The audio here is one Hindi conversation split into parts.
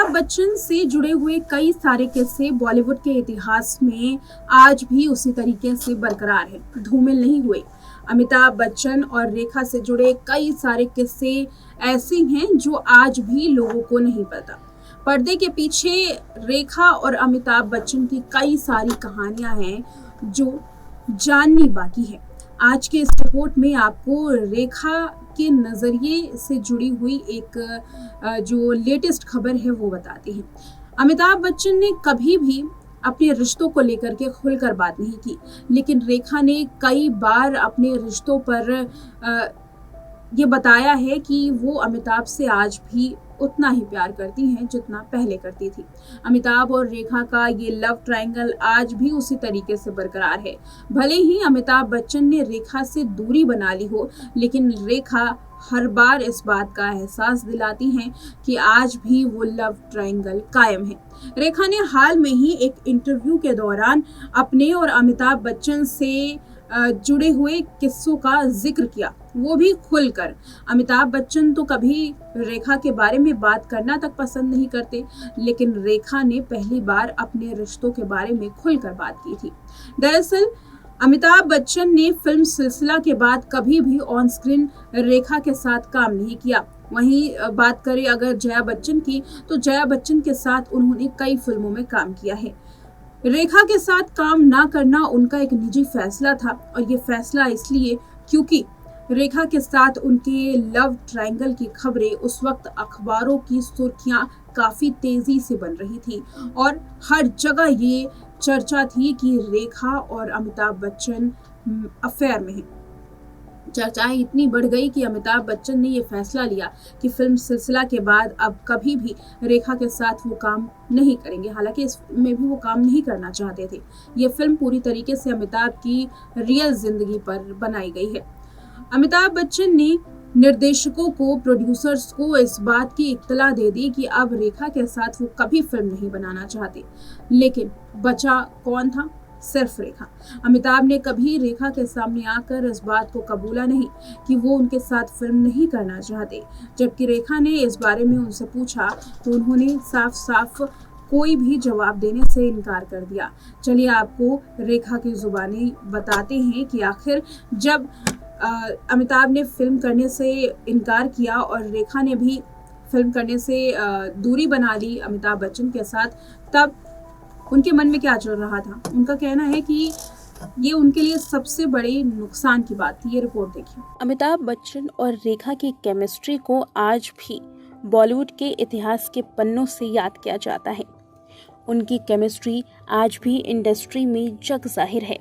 अमिताभ बच्चन से जुड़े हुए कई सारे किस्से बॉलीवुड के इतिहास में आज भी उसी तरीके से बरकरार है, धूमिल नहीं हुए। अमिताभ बच्चन और रेखा से जुड़े कई सारे किस्से ऐसे हैं जो आज भी लोगों को नहीं पता। पर्दे के पीछे रेखा और अमिताभ बच्चन की कई सारी कहानियां हैं जो जाननी बाकी है। आज के इस रिपोर्ट में आपको रेखा के नजरिए से जुड़ी हुई एक जो लेटेस्ट खबर है वो बताते हैं। अमिताभ बच्चन ने कभी भी अपने रिश्तों को लेकर के खुलकर बात नहीं की, लेकिन रेखा ने कई बार अपने रिश्तों पर ये बताया है कि वो अमिताभ से आज भी उतना ही प्यार करती हैं जितना पहले करती थी। अमिताभ और रेखा का ये लव ट्रायंगल आज भी उसी तरीके से बरकरार है। भले ही अमिताभ बच्चन ने रेखा से दूरी बना ली हो, लेकिन रेखा हर बार इस बात का एहसास दिलाती हैं कि आज भी वो लव ट्रायंगल कायम है। रेखा ने हाल में ही एक इंटरव्यू के दौरान अपने और अमिताभ बच्चन से जुड़े हुए किस्सों का जिक्र किया, वो भी खुलकर। अमिताभ बच्चन तो कभी रेखा के बारे में बात करना तक पसंद नहीं करते, लेकिन रेखा ने पहली बार अपने रिश्तों के बारे में खुलकर बात की थी। दरअसल अमिताभ बच्चन ने फिल्म सिलसिला के बाद कभी भी ऑन स्क्रीन रेखा के साथ काम नहीं किया। वहीं बात करें अगर जया बच्चन की, तो जया बच्चन के साथ उन्होंने कई फिल्मों में काम किया है। रेखा के साथ काम ना करना उनका एक निजी फैसला था, और ये फैसला इसलिए क्योंकि रेखा के साथ उनके लव ट्रायंगल की खबरें उस वक्त अखबारों की सुर्खियां काफी तेजी से बन रही थी और हर जगह ये चर्चा थी कि रेखा और अमिताभ बच्चन अफेयर में हैं। चर्चाएं इतनी बढ़ गई कि अमिताभ बच्चन ने यह फैसला लिया कि फिल्म सिलसिला के बाद अब कभी भी रेखा के साथ वो काम नहीं करेंगे। हालांकि इसमें भी वो काम नहीं करना चाहते थे। ये फिल्म पूरी तरीके से अमिताभ की रियल जिंदगी पर बनाई गई है। अमिताभ बच्चन ने निर्देशकों को, प्रोड्यूसर्स को इस बात की इत्तला दे दी कि अब रेखा के साथ वो कभी फिल्म नहीं बनाना चाहते, लेकिन बचा कौन था? सिर्फ रेखा। अमिताभ ने कभी रेखा के सामने आकर इस बात को कबूला नहीं कि वो उनके साथ फिल्म नहीं करना चाहते। जबकि रेखा ने इस बारे में उनसे पूछा तो उन्होंने साफ साफ कोई भी जवाब देने से इनकार कर दिया। चलिए आपको रेखा की जुबानी बताते हैं कि आखिर जब अमिताभ ने फिल्म करने से इनकार किया और रेखा ने भी फिल्म करने से दूरी बना ली अमिताभ बच्चन के साथ, तब उनके मन में क्या चल रहा था। उनका कहना है कि ये उनके लिए सबसे बड़े नुकसान की बात थी। ये रिपोर्ट देखिए। अमिताभ बच्चन और रेखा की केमिस्ट्री को आज भी बॉलीवुड के इतिहास के पन्नों से याद किया जाता है। उनकी केमिस्ट्री आज भी इंडस्ट्री में जग जाहिर है।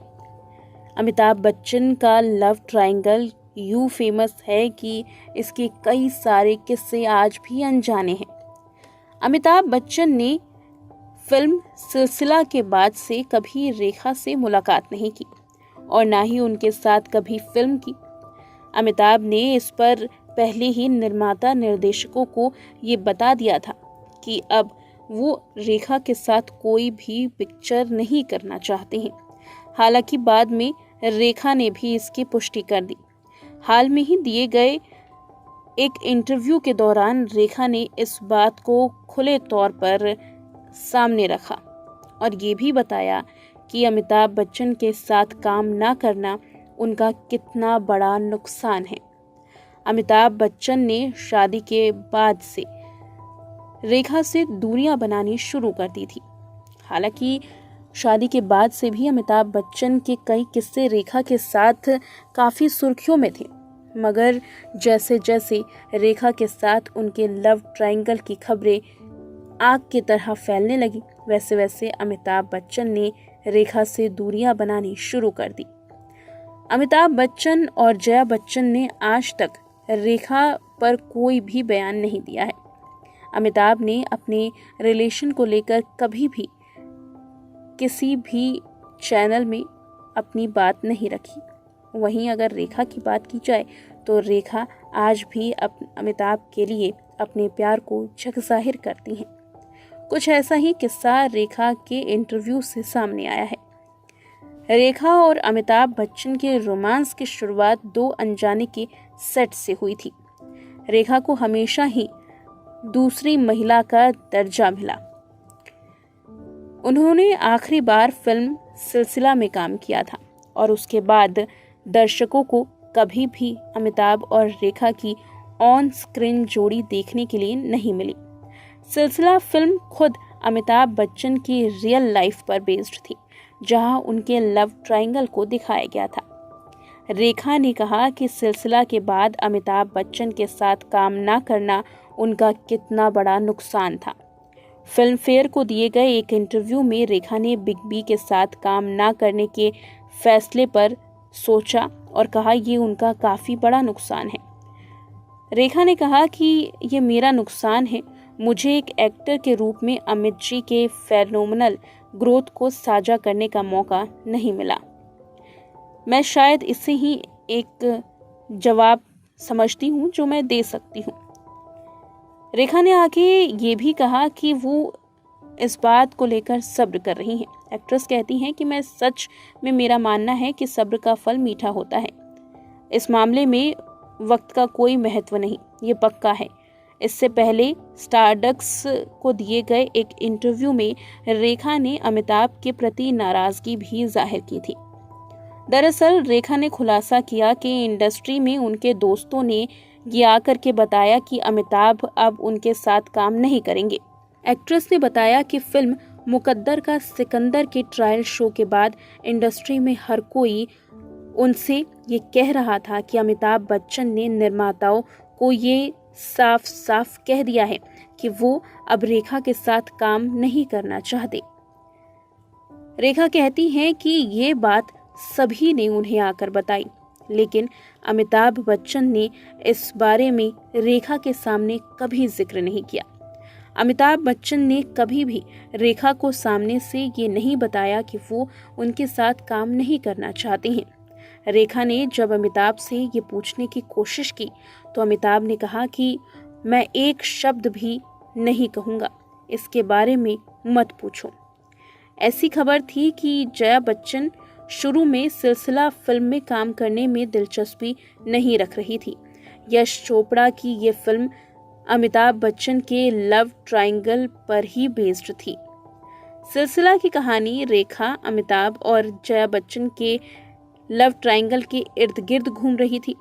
अमिताभ बच्चन का लव ट्रायंगल यूं फेमस है कि इसके कई सारे किस्से आज भी अनजाने हैं। अमिताभ बच्चन ने फिल्म सिलसिला के बाद से कभी रेखा से मुलाकात नहीं की और ना ही उनके साथ कभी फिल्म की। अमिताभ ने इस पर पहले ही निर्माता निर्देशकों को ये बता दिया था कि अब वो रेखा के साथ कोई भी पिक्चर नहीं करना चाहते हैं। हालांकि बाद में रेखा ने भी इसकी पुष्टि कर दी। हाल में ही दिए गए एक इंटरव्यू के दौरान रेखा ने इस बात को खुले तौर पर सामने रखा और ये भी बताया कि अमिताभ बच्चन के साथ काम ना करना उनका कितना बड़ा नुकसान है। अमिताभ बच्चन ने शादी के बाद से रेखा से दूरियां बनानी शुरू कर दी थी। हालांकि शादी के बाद से भी अमिताभ बच्चन के कई किस्से रेखा के साथ काफ़ी सुर्खियों में थे, मगर जैसे जैसे रेखा के साथ उनके लव ट्रायंगल की खबरें आग की तरह फैलने लगी, वैसे वैसे अमिताभ बच्चन ने रेखा से दूरियां बनानी शुरू कर दी। अमिताभ बच्चन और जया बच्चन ने आज तक रेखा पर कोई भी बयान नहीं दिया है। अमिताभ ने अपने रिलेशन को लेकर कभी भी किसी भी चैनल में अपनी बात नहीं रखी। वहीं अगर रेखा की बात की जाए तो रेखा आज भी अमिताभ के लिए अपने प्यार को जग जाहिर करती हैं। कुछ ऐसा ही किस्सा रेखा के इंटरव्यू से सामने आया है। रेखा और अमिताभ बच्चन के रोमांस की शुरुआत 2 अनजाने के सेट से हुई थी। रेखा को हमेशा ही दूसरी महिला का दर्जा मिला। उन्होंने आखिरी बार फिल्म सिलसिला में काम किया था और उसके बाद दर्शकों को कभी भी अमिताभ और रेखा की ऑन स्क्रीन जोड़ी देखने के लिए नहीं मिली। सिलसिला फिल्म खुद अमिताभ बच्चन की रियल लाइफ पर बेस्ड थी, जहां उनके लव ट्रायंगल को दिखाया गया था। रेखा ने कहा कि सिलसिला के बाद अमिताभ बच्चन के साथ काम ना करना उनका कितना बड़ा नुकसान था। फिल्म फेयर को दिए गए एक इंटरव्यू में रेखा ने बिग बी के साथ काम ना करने के फैसले पर सोचा और कहा ये उनका काफी बड़ा नुकसान है। रेखा ने कहा कि ये मेरा नुकसान है, मुझे एक एक्टर के रूप में अमित जी के फेनोमेनल ग्रोथ को साझा करने का मौका नहीं मिला। मैं शायद इसे ही एक जवाब समझती हूँ जो मैं दे सकती हूँ। रेखा ने आगे ये भी कहा कि वो इस बात को लेकर सब्र कर रही हैं। एक्ट्रेस कहती हैं कि मैं सच में मेरा मानना है कि सब्र का फल मीठा होता है। इस मामले में वक्त का कोई महत्व नहीं, ये पक्का है। इससे पहले स्टारडस्ट को दिए गए एक इंटरव्यू में रेखा ने अमिताभ के प्रति नाराजगी भी जाहिर की थी। दरअसल रेखा ने खुलासा किया कि इंडस्ट्री में उनके दोस्तों ने ये आकर के बताया कि अमिताभ अब उनके साथ काम नहीं करेंगे। एक्ट्रेस ने बताया कि फिल्म मुकद्दर का सिकंदर के ट्रायल शो के बाद इंडस्ट्री में हर कोई उनसे ये कह रहा था कि अमिताभ बच्चन ने निर्माताओं को ये साफ साफ कह दिया है कि वो अब रेखा के साथ काम नहीं करना चाहते। रेखा कहती हैं कि ये बात सभी ने उन्हें आकर बताई, लेकिन अमिताभ बच्चन ने इस बारे में रेखा के सामने कभी जिक्र नहीं किया। अमिताभ बच्चन ने कभी भी रेखा को सामने से ये नहीं बताया कि वो उनके साथ काम नहीं करना चाहते हैं। रेखा ने जब अमिताभ से ये पूछने की कोशिश की तो अमिताभ ने कहा कि मैं एक शब्द भी नहीं कहूँगा, इसके बारे में मत पूछो। ऐसी खबर थी कि जया बच्चन शुरू में सिलसिला फिल्म में काम करने में दिलचस्पी नहीं रख रही थी। यश चोपड़ा की ये फिल्म अमिताभ बच्चन के लव ट्रायंगल पर ही बेस्ड थी। सिलसिला की कहानी रेखा, अमिताभ और जया बच्चन के लव ट्रायंगल के इर्द गिर्द घूम रही थी।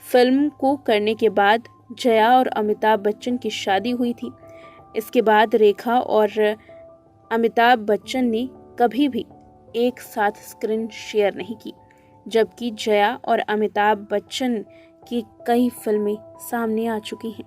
फिल्म को करने के बाद जया और अमिताभ बच्चन की शादी हुई थी। इसके बाद रेखा और अमिताभ बच्चन ने कभी भी एक साथ स्क्रीन शेयर नहीं की, जबकि जया और अमिताभ बच्चन की कई फिल्में सामने आ चुकी हैं।